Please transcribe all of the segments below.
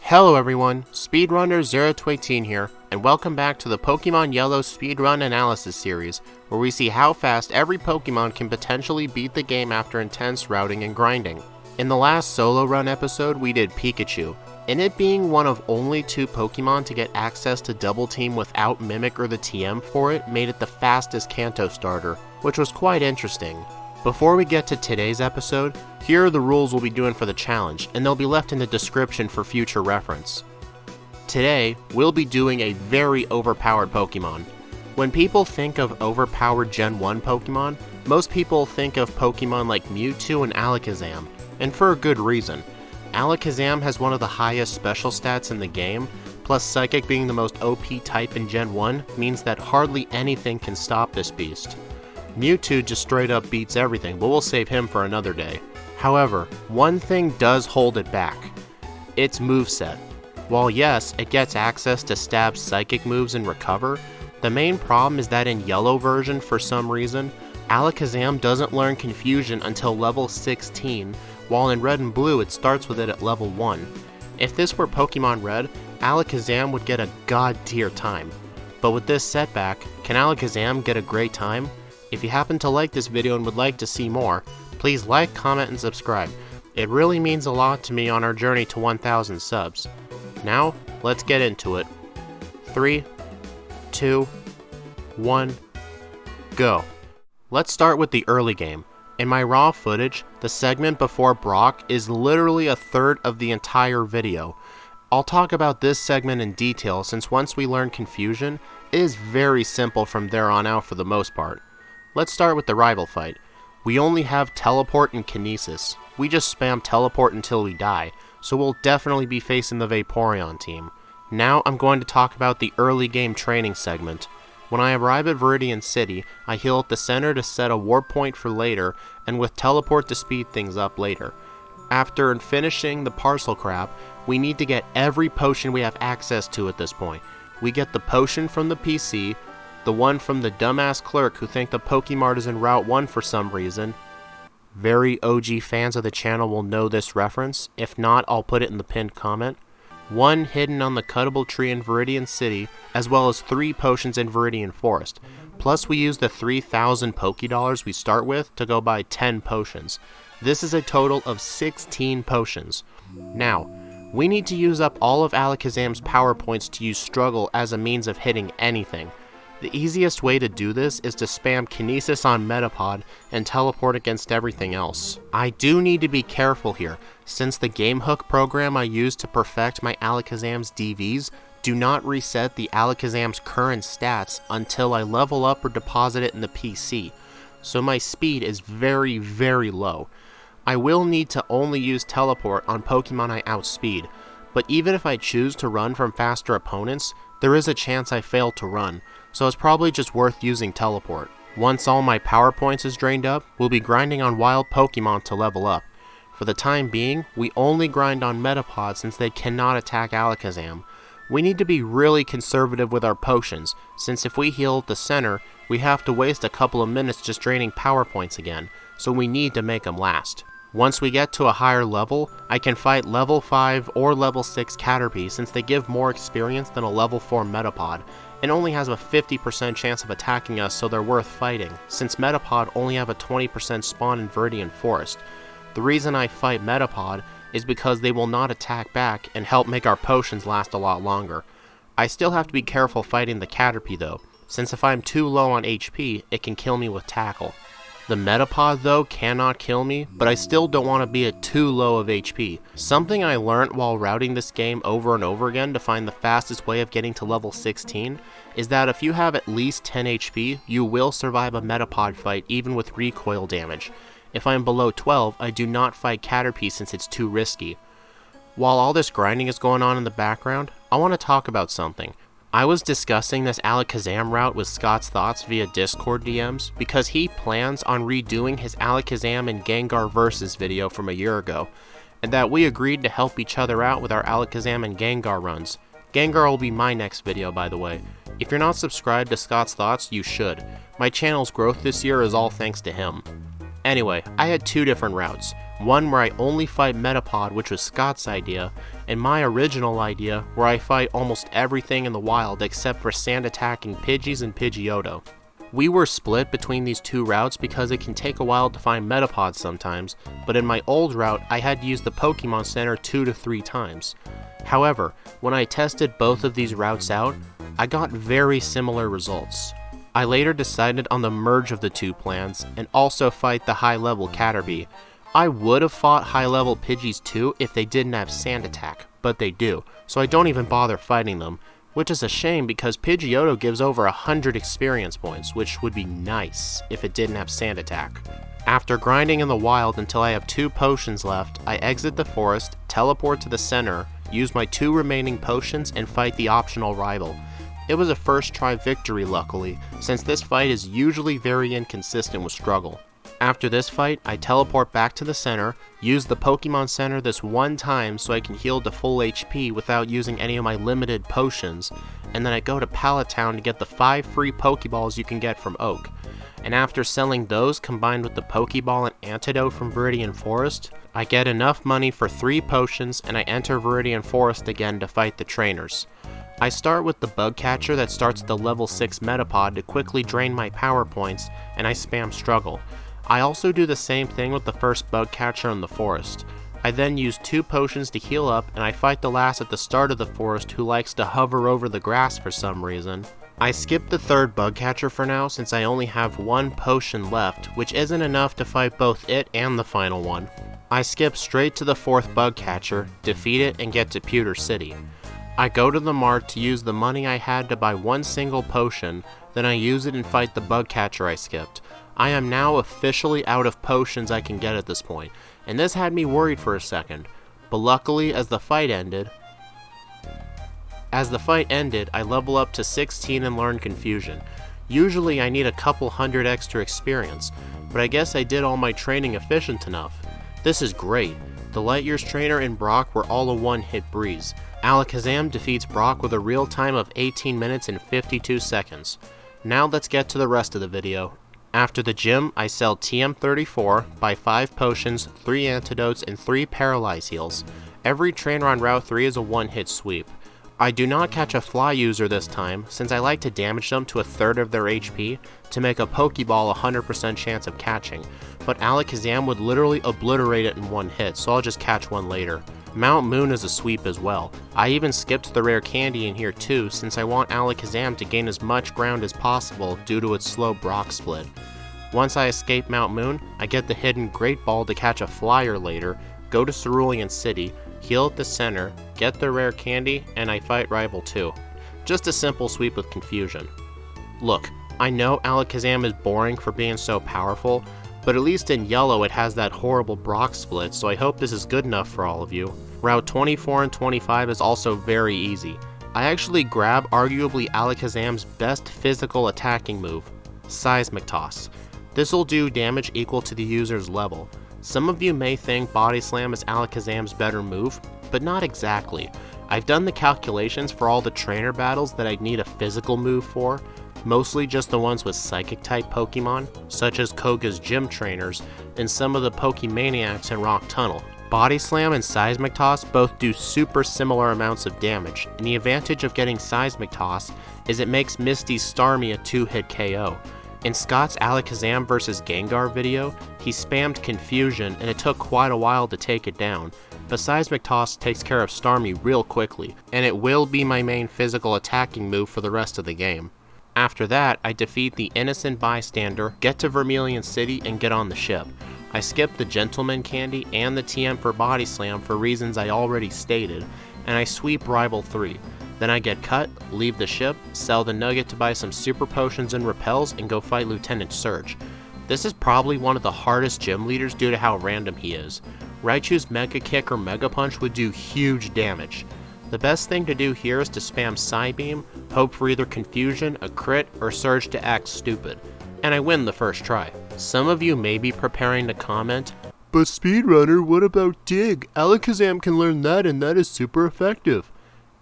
Hello everyone, Speedrunner 0-18 here, and welcome back to the Pokemon Yellow Speedrun Analysis series, where we see how fast every Pokemon can potentially beat the game after intense routing and grinding. In the last solo run episode, we did Pikachu, and it being one of only 2 Pokemon to get access to Double Team without Mimic or the TM for it made it the fastest Kanto starter, which was quite interesting. Before we get to today's episode, here are the rules we'll be doing for the challenge, and they'll be left in the description for future reference. Today, we'll be doing a very overpowered Pokemon. When people think of overpowered Gen 1 Pokemon, most people think of Pokemon like Mewtwo and Alakazam, and for a good reason. Alakazam has one of the highest special stats in the game, plus Psychic being the most OP type in Gen 1 means that hardly anything can stop this beast. Mewtwo just straight up beats everything, but we'll save him for another day. However, one thing does hold it back. Its moveset. While yes, it gets access to Stab's Psychic moves and Recover, the main problem is that in Yellow version, for some reason, Alakazam doesn't learn Confusion until level 16, while in Red and Blue it starts with it at level 1. If this were Pokemon Red, Alakazam would get a god tier time. But with this setback, can Alakazam get a great time? If you happen to like this video and would like to see more, please like, comment, and subscribe. It really means a lot to me on our journey to 1,000 subs. Now, let's get into it. 3, 2, 1, go. Let's start with the early game. In my raw footage, the segment before Brock is literally a third of the entire video. I'll talk about this segment in detail since once we learn Confusion, it is very simple from there on out for the most part. Let's start with the rival fight. We only have Teleport and Kinesis. We just spam Teleport until we die, so we'll definitely be facing the Vaporeon team. Now I'm going to talk about the early game training segment. When I arrive at Viridian City, I heal at the center to set a warp point for later, and with Teleport to speed things up later. After finishing the parcel crap, we need to get every potion we have access to at this point. We get the potion from the PC, the one from the dumbass clerk who think the Pokemart is in Route 1 for some reason. Very OG fans of the channel will know this reference. If not, I'll put it in the pinned comment. One hidden on the cuttable tree in Viridian City, as well as 3 potions in Viridian Forest. Plus we use the 3,000 Pokédollars we start with to go buy 10 potions. This is a total of 16 potions. Now, we need to use up all of Alakazam's power points to use Struggle as a means of hitting anything. The easiest way to do this is to spam Kinesis on Metapod and Teleport against everything else. I do need to be careful here, since the Game Hook program I use to perfect my Alakazam's DVs do not reset the Alakazam's current stats until I level up or deposit it in the PC, so my speed is very, very low. I will need to only use Teleport on Pokemon I outspeed, but even if I choose to run from faster opponents, there is a chance I fail to run, so it's probably just worth using Teleport. Once all my power points is drained up, we'll be grinding on wild Pokemon to level up. For the time being, we only grind on Metapod since they cannot attack Alakazam. We need to be really conservative with our potions, since if we heal at the center, we have to waste a couple of minutes just draining power points again, so we need to make them last. Once we get to a higher level, I can fight level 5 or level 6 Caterpie since they give more experience than a level 4 Metapod, and only has a 50% chance of attacking us, so they're worth fighting, since Metapod only have a 20% spawn in Viridian Forest. The reason I fight Metapod is because they will not attack back and help make our potions last a lot longer. I still have to be careful fighting the Caterpie though, since if I'm too low on HP, it can kill me with Tackle. The Metapod though cannot kill me, but I still don't want to be at too low of HP. Something I learned while routing this game over and over again to find the fastest way of getting to level 16 is that if you have at least 10 HP, you will survive a Metapod fight even with recoil damage. If I'm below 12, I do not fight Caterpie since it's too risky. While all this grinding is going on in the background, I want to talk about something. I was discussing this Alakazam route with Scott's Thoughts via Discord DMs because he plans on redoing his Alakazam and Gengar versus video from a year ago, and that we agreed to help each other out with our Alakazam and Gengar runs. Gengar will be my next video, by the way. If you're not subscribed to Scott's Thoughts, you should. My channel's growth this year is all thanks to him. Anyway, I had 2 different routes. One where I only fight Metapod, which was Scott's idea, and my original idea where I fight almost everything in the wild except for sand attacking Pidgeys and Pidgeotto. We were split between these two routes because it can take a while to find Metapods sometimes, but in my old route I had to use the Pokemon Center 2 to 3 times. However, when I tested both of these routes out, I got very similar results. I later decided on the merge of the two plans and also fight the high level Caterpie. I would have fought high level Pidgeys too if they didn't have Sand Attack, but they do, so I don't even bother fighting them, which is a shame because Pidgeotto gives over 100 experience points, which would be nice if it didn't have Sand Attack. After grinding in the wild until I have 2 potions left, I exit the forest, teleport to the center, use my 2 remaining potions, and fight the optional rival. It was a first try victory luckily, since this fight is usually very inconsistent with struggle. After this fight, I teleport back to the center, use the Pokemon Center this one time so I can heal to full HP without using any of my limited potions, and then I go to Pallet Town to get the 5 free Pokeballs you can get from Oak. And after selling those combined with the Pokeball and Antidote from Viridian Forest, I get enough money for 3 potions and I enter Viridian Forest again to fight the trainers. I start with the Bug Catcher that starts at the level 6 Metapod to quickly drain my power points, and I spam Struggle. I also do the same thing with the first Bug Catcher in the forest. I then use 2 potions to heal up, and I fight the last at the start of the forest who likes to hover over the grass for some reason. I skip the 3rd Bug Catcher for now since I only have 1 potion left, which isn't enough to fight both it and the final one. I skip straight to the 4th Bug Catcher, defeat it, and get to Pewter City. I go to the mart to use the money I had to buy 1 single potion, then I use it and fight the Bug Catcher I skipped. I am now officially out of potions I can get at this point, and this had me worried for a second, but luckily as the fight ended, I level up to 16 and learn Confusion. Usually I need a couple hundred extra experience, but I guess I did all my training efficient enough. This is great. The Light Years trainer and Brock were all a one-hit breeze. Alakazam defeats Brock with a real time of 18 minutes and 52 seconds. Now let's get to the rest of the video. After the gym, I sell TM34, buy 5 potions, 3 antidotes, and 3 paralyze heals. Every trainer on Route 3 is a one-hit sweep. I do not catch a fly user this time, since I like to damage them to 1/3 of their HP to make a Pokeball 100% chance of catching, but Alakazam would literally obliterate it in one hit, so I'll just catch one later. Mount Moon is a sweep as well. I even skipped the rare candy in here too, since I want Alakazam to gain as much ground as possible due to its slow Brock split. Once I escape Mount Moon, I get the hidden Great Ball to catch a flyer later, go to Cerulean City, heal at the center, get the rare candy, and I fight Rival 2. Just a simple sweep with Confusion. Look, I know Alakazam is boring for being so powerful, but at least in yellow it has that horrible Brock split, so I hope this is good enough for all of you. Route 24 and 25 is also very easy. I actually grab arguably Alakazam's best physical attacking move, Seismic Toss. This will do damage equal to the user's level. Some of you may think Body Slam is Alakazam's better move, but not exactly. I've done the calculations for all the trainer battles that I'd need a physical move for, mostly just the ones with Psychic type Pokemon, such as Koga's gym trainers, and some of the Pokemaniacs in Rock Tunnel. Body Slam and Seismic Toss both do super similar amounts of damage, and the advantage of getting Seismic Toss is it makes Misty's Starmie a 2-hit KO. In Scott's Alakazam vs Gengar video, he spammed Confusion and it took quite a while to take it down, but Seismic Toss takes care of Starmie real quickly, and it will be my main physical attacking move for the rest of the game. After that, I defeat the Innocent Bystander, get to Vermilion City, and get on the ship. I skip the Gentleman Candy and the TM for Body Slam for reasons I already stated, and I sweep Rival 3. Then I get cut, leave the ship, sell the nugget to buy some super potions and repels, and go fight Lieutenant Surge. This is probably one of the hardest gym leaders due to how random he is. Raichu's Mega Kick or Mega Punch would do huge damage. The best thing to do here is to spam Psybeam, hope for either Confusion, a crit, or Surge to act stupid. And I win the first try. Some of you may be preparing to comment, "But Speedrunner, what about Dig? Alakazam can learn that and that is super effective."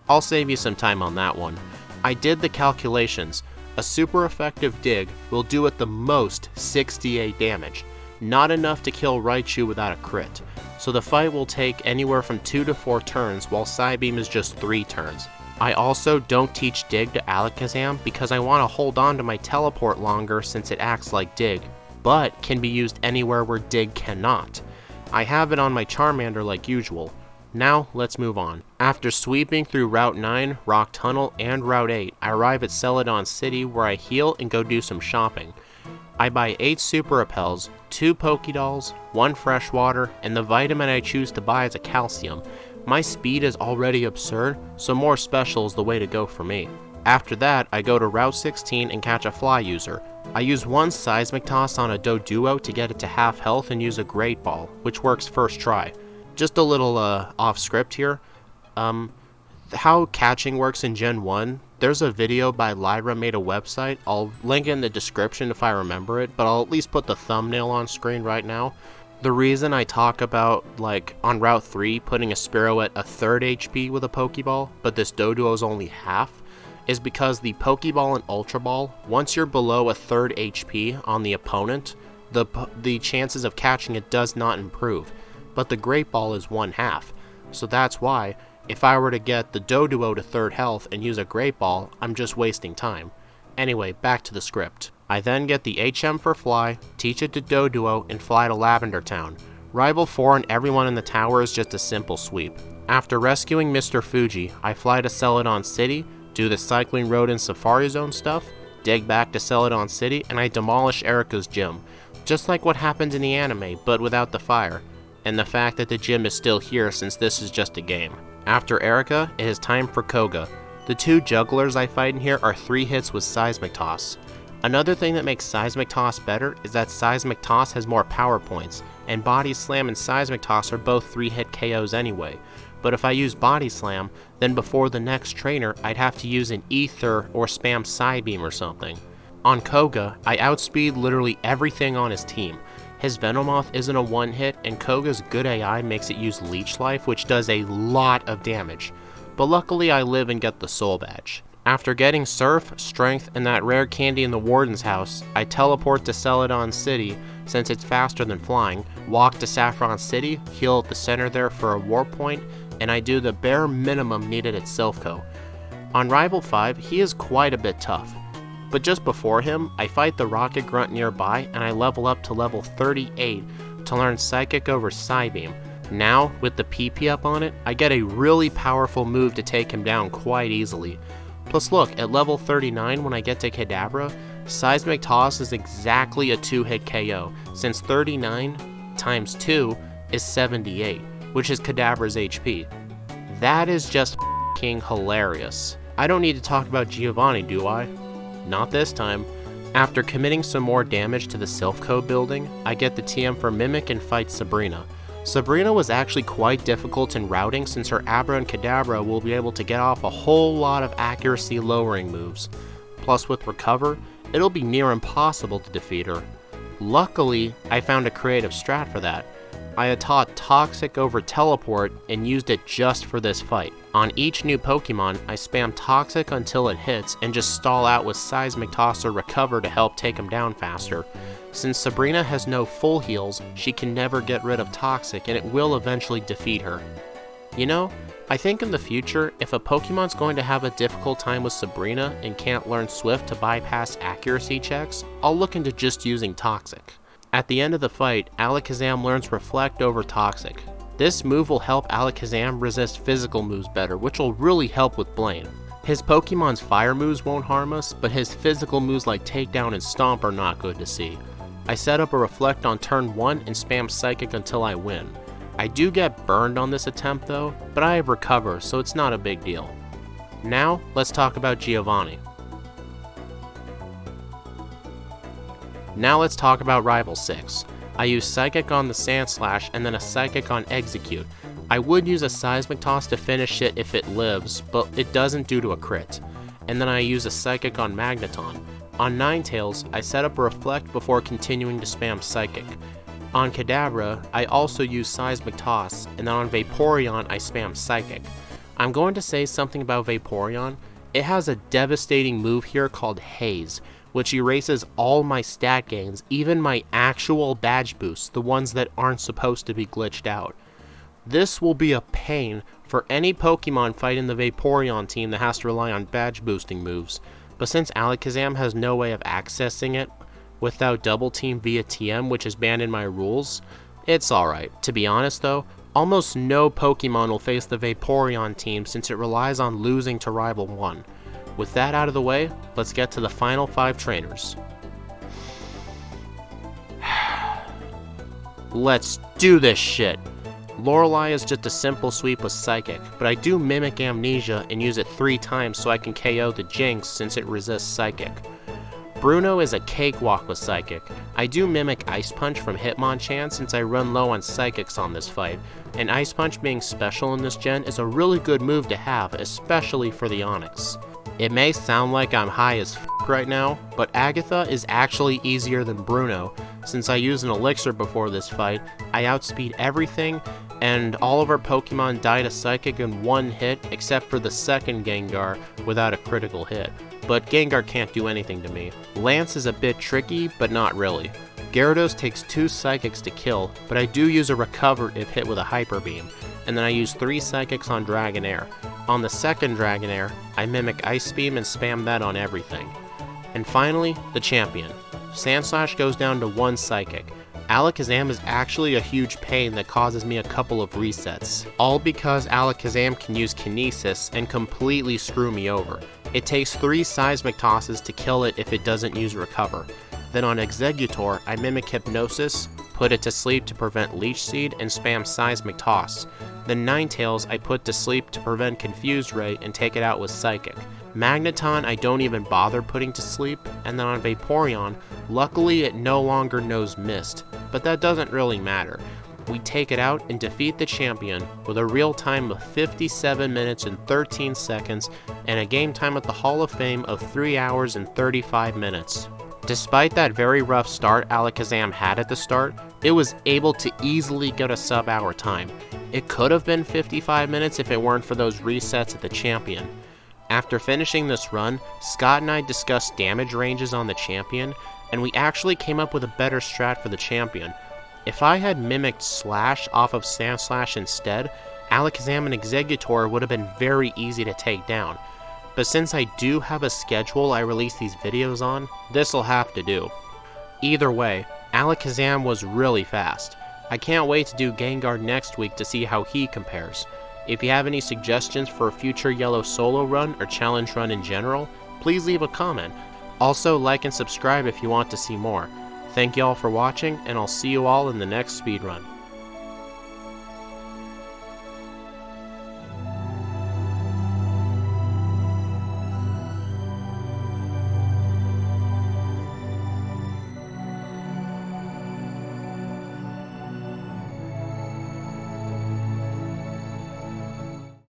I'll save you some time on that one. I did the calculations. A super effective Dig will do at the most 68 damage. not enough to kill Raichu without a crit, so the fight will take anywhere from 2 to 4 turns while Psybeam is just 3 turns. I also don't teach Dig to Alakazam because I want to hold on to my teleport longer since it acts like Dig, but can be used anywhere where Dig cannot. I have it on my Charmander like usual. Now, let's move on. After sweeping through Route 9, Rock Tunnel, and Route 8, I arrive at Celadon City where I heal and go do some shopping. I buy 8 Super Repels, 2 Pokédolls, 1 Freshwater, and the vitamin I choose to buy is a Calcium. My speed is already absurd, so more special is the way to go for me. After that, I go to Route 16 and catch a Fly User. I use 1 Seismic Toss on a Doduo to get it to half health and use a Great Ball, which works first try. Just a little off script here. How catching works in Gen 1, there's a video by Lyra made a website. I'll link it in the description if I remember it, but I'll at least put the thumbnail on screen right now. The reason I talk about, like, on Route 3, putting a Spearow at a third HP with a Pokeball, but this Doduo is only half, is because the Pokeball and Ultra Ball, once you're below a third HP on the opponent, the chances of catching it does not improve. But the Great Ball is 1/2, so that's why, if I were to get the Doduo to third health and use a Great Ball, I'm just wasting time. Anyway, back to the script. I then get the HM for Fly, teach it to Doduo, and fly to Lavender Town. Rival 4 and everyone in the tower is just a simple sweep. After rescuing Mr. Fuji, I fly to Celadon City, do the Cycling Road and Safari Zone stuff, dig back to Celadon City, and I demolish Erica's gym. Just like what happened in the anime, but without the fire. And the fact that the gym is still here since this is just a game. After Erica, it is time for Koga. The 2 jugglers I fight in here are 3 hits with Seismic Toss. Another thing that makes Seismic Toss better is that Seismic Toss has more power points, and Body Slam and Seismic Toss are both 3-hit KOs anyway. But if I use Body Slam, then before the next trainer, I'd have to use an Ether or spam Psybeam or something. On Koga, I outspeed literally everything on his team. His Venomoth isn't a 1-hit, and Koga's good AI makes it use Leech Life, which does a lot of damage. But luckily I live and get the Soul Badge. After getting Surf, Strength, and that rare candy in the Warden's house, I teleport to Celadon City since it's faster than flying, walk to Saffron City, heal at the center there for a Warp Point, and I do the bare minimum needed at Silphco. On Rival 5, he is quite a bit tough. But just before him, I fight the Rocket Grunt nearby and I level up to level 38 to learn Psychic over Psybeam. Now, with the PP up on it, I get a really powerful move to take him down quite easily. Plus look, at level 39 when I get to Kadabra, Seismic Toss is exactly a 2-hit KO, since 39 times 2 is 78, which is Kadabra's HP. That is just f***ing hilarious. I don't need to talk about Giovanni, do I? Not this time. After committing some more damage to the Silphco building, I get the TM for Mimic and fight Sabrina. Sabrina was actually quite difficult in routing since her Abra and Kadabra will be able to get off a whole lot of accuracy lowering moves. Plus with Recover, it'll be near impossible to defeat her. Luckily, I found a creative strat for that. I had taught Toxic over Teleport and used it just for this fight. On each new Pokemon, I spam Toxic until it hits and just stall out with Seismic Toss or Recover to help take him down faster. Since Sabrina has no full heals, she can never get rid of Toxic and it will eventually defeat her. You know, I think in the future, if a Pokemon's going to have a difficult time with Sabrina and can't learn Swift to bypass accuracy checks, I'll look into just using Toxic. At the end of the fight, Alakazam learns Reflect over Toxic. This move will help Alakazam resist physical moves better, which will really help with Blaine. His Pokemon's fire moves won't harm us, but his physical moves like Takedown and Stomp are not good to see. I set up a Reflect on turn 1 and spam Psychic until I win. I do get burned on this attempt though, but I have Recover, so it's not a big deal. Now, let's talk about Giovanni. Now let's talk about Rival 6. I use Psychic on the Sandslash and then a Psychic on Execute. I would use a Seismic Toss to finish it if it lives, but it doesn't due to a crit. And then I use a Psychic on Magneton. On Ninetales, I set up a Reflect before continuing to spam Psychic. On Kadabra, I also use Seismic Toss, and then on Vaporeon I spam Psychic. I'm going to say something about Vaporeon. It has a devastating move here called Haze, which erases all my stat gains, even my actual badge boosts, the ones that aren't supposed to be glitched out. This will be a pain for any Pokemon fighting the Vaporeon team that has to rely on badge boosting moves, but since Alakazam has no way of accessing it without Double Team via TM, which is banned in my rules, it's alright. To be honest though, almost no Pokemon will face the Vaporeon team since it relies on losing to Rival 1. With that out of the way, let's get to the final 5 trainers. Let's do this shit! Lorelei is just a simple sweep with Psychic, but I do Mimic Amnesia and use it 3 times so I can KO the Jinx since it resists Psychic. Bruno is a cakewalk with Psychic. I do Mimic Ice Punch from Hitmonchan since I run low on Psychics on this fight, and Ice Punch being special in this gen is a really good move to have, especially for the Onix. It may sound like I'm high as f right now, but Agatha is actually easier than Bruno. Since I used an elixir before this fight, I outspeed everything, and all of our Pokemon died to Psychic in 1 hit except for the second Gengar without a critical hit. But Gengar can't do anything to me. Lance is a bit tricky, but not really. Gyarados takes 2 Psychics to kill, but I do use a Recover if hit with a Hyper Beam, and then I use 3 Psychics on Dragonair. On the second Dragonair, I Mimic Ice Beam and spam that on everything. And finally, the champion. Sandslash goes down to 1 Psychic. Alakazam is actually a huge pain that causes me a couple of resets, all because Alakazam can use Kinesis and completely screw me over. It takes 3 Seismic Tosses to kill it if it doesn't use Recover. Then on Exeggutor, I Mimic Hypnosis, put it to sleep to prevent Leech Seed, and spam Seismic Toss. Then Ninetales I put to sleep to prevent Confused Ray and take it out with Psychic. Magneton I don't even bother putting to sleep, and then on Vaporeon, luckily it no longer knows Mist, but that doesn't really matter. We take it out and defeat the champion with a real time of 57 minutes and 13 seconds and a game time at the Hall of Fame of 3 hours and 35 minutes. Despite that very rough start Alakazam had at the start, it was able to easily get a sub-hour time. It could have been 55 minutes if it weren't for those resets at the champion. After finishing this run, Scott and I discussed damage ranges on the champion, and we actually came up with a better strat for the champion. If I had mimicked Slash off of Sandslash instead, Alakazam and Exeggutor would have been very easy to take down. But since I do have a schedule I release these videos on, this'll have to do. Either way, Alakazam was really fast. I can't wait to do Gengar next week to see how he compares. If you have any suggestions for a future Yellow solo run or challenge run in general, please leave a comment. Also, like and subscribe if you want to see more. Thank you all for watching, and I'll see you all in the next speedrun.